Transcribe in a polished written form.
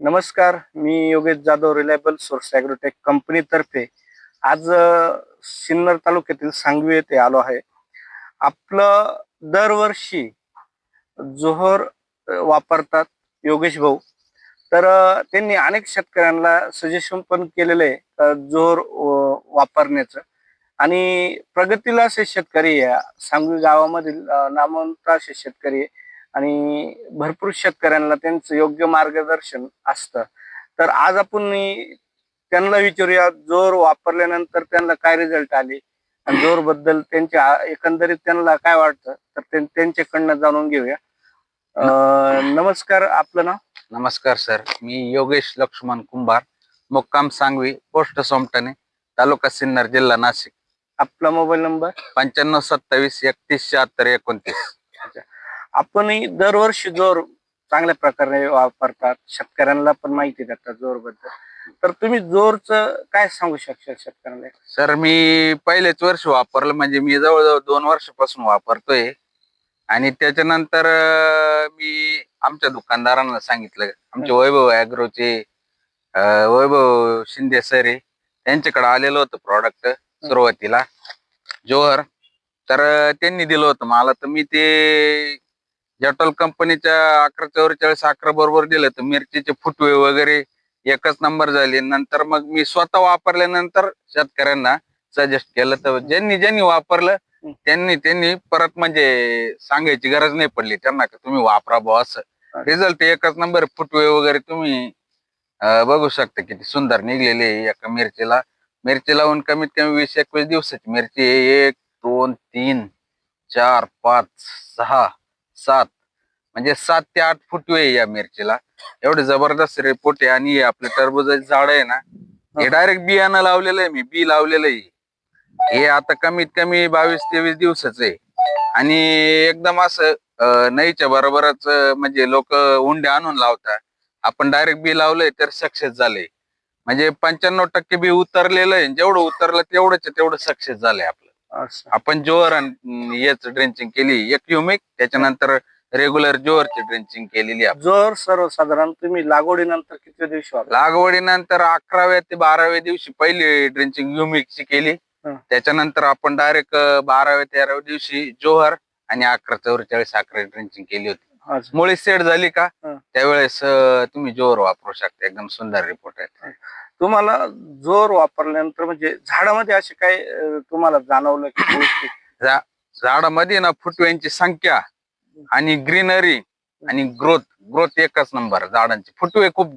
नमस्कार, मी Yogesh Jadhav, reliable source agrotech कंपनीतर्फे आज सिन्नर तालुक्यातील सांगवी येथे आलो आहे. आपलं दरवर्षी जोहर वापरतात योगेश भाऊ. तर त्यांनी अनेक शेतकऱ्यांना सजेशन पण केलेलं आहे जोहर वापरण्याचं. आणि प्रगतीला असे शेतकरी या सांगवी गावामधील नामवंत असे शेतकरी आहे. आणि भरपूर शेतकऱ्यांना त्यांचं योग्य मार्गदर्शन असतं. तर आज आपण त्यांना विचारूया जोर वापरल्यानंतर त्यांना काय रिझल्ट आले आणि जोर बद्दल त्यांच्या एकंदरीत त्यांना काय वाटतं तर त्यांच्याकडनं जाणून घेऊया. नमस्कार, आपलं नाव? नमस्कार सर, मी योगेश लक्ष्मण कुंभार, मुक्काम सांगवी, पोस्ट सोमटणे, तालुका सिन्नर, जिल्हा नाशिक. आपला मोबाईल नंबर? 9527317629. आपणही दरवर्षी जोर चांगल्या प्रकारे वापरतात, शेतकऱ्यांना पण माहिती देतात जोर बद्दल. तर तुम्ही जोरचं काय सांगू शकता शेतकऱ्यांना? सर, मी पहिलेच वर्ष वापरलं, म्हणजे मी जवळजवळ 2 वर्षापासून वापरतोय. आणि त्याच्यानंतर मी आमच्या दुकानदारांना सांगितलं, आमचे वैभव ॲग्रोचे वैभव शिंदे सर आहे, त्यांच्याकडे आलेलं होतं प्रॉडक्ट सुरुवातीला जोहर. तर त्यांनी दिलं होतं मला. तर मी ते जटोल कंपनीच्या 1144 बरोबर दिलं. तर मिरचीचे फुटवे वगैरे एकच नंबर झाले. नंतर मग मी स्वतः वापरल्यानंतर शेतकऱ्यांना सजेस्ट केलं. तर ज्यांनी ज्यांनी वापरलं त्यांनी परत म्हणजे सांगायची गरज नाही पडली त्यांना की तुम्ही वापरा बुवा असं. रिझल्ट एकच नंबर. फुटवे वगैरे तुम्ही बघू शकता किती सुंदर निघलेले एका मिरचीला. मिरची लावून कमीत कमी 20-21 दिवसाची मिरची. 1 2 3 4 5 6 7 म्हणजे 7 ते 8 फुटवे या मिरचीला. एवढे जबरदस्त रिपोर्ट आहे. आणि आपले टरबूजाचे झाड आहे ना, हे डायरेक्ट बियाणं लावलेलं आहे, मी बी लावलेलं आहे. हे आता कमीत कमी 22-23 दिवसाचं आहे. आणि एकदम असं नाहीच्या बरोबरच म्हणजे लोक उंडे आणून लावतात. आपण डायरेक्ट बी लावलंय तर सक्सेस झालंय. म्हणजे 95% बी उतरलेलं आहे. जेवढं उतरलं तेवढं सक्सेस झालंय आपलं. आपण जोर याच ड्रेंचिंग केली, एक युमिक, त्याच्यानंतर रेग्युलर जोरची ड्रेंचिंग केलेली आहे. जोर सर्वसाधारण तुम्ही लागवडीनंतर किती दिवशी लागवडीनंतर 11व्या ते 12व्या दिवशी पहिली ड्रेंचिंग युमिकची केली. त्याच्यानंतर आपण डायरेक्ट 12व्या-13व्या दिवशी जोहर आणि 1144 ड्रेंचिंग केली होती. मुळी सेट झाली का त्यावेळेस तुम्ही जोर वापरू शकता. एकदम सुंदर रिपोर्ट आहे. तुम्हाला जोर वापरल्यानंतर म्हणजे झाडामध्ये असे काय तुम्हाला जाणवलं की गोष्टी? झाडामध्ये ना फुटव्यांची संख्या आणि ग्रीनरी आणि ग्रोथ एकच नंबर. झाडांची फुटवे खूप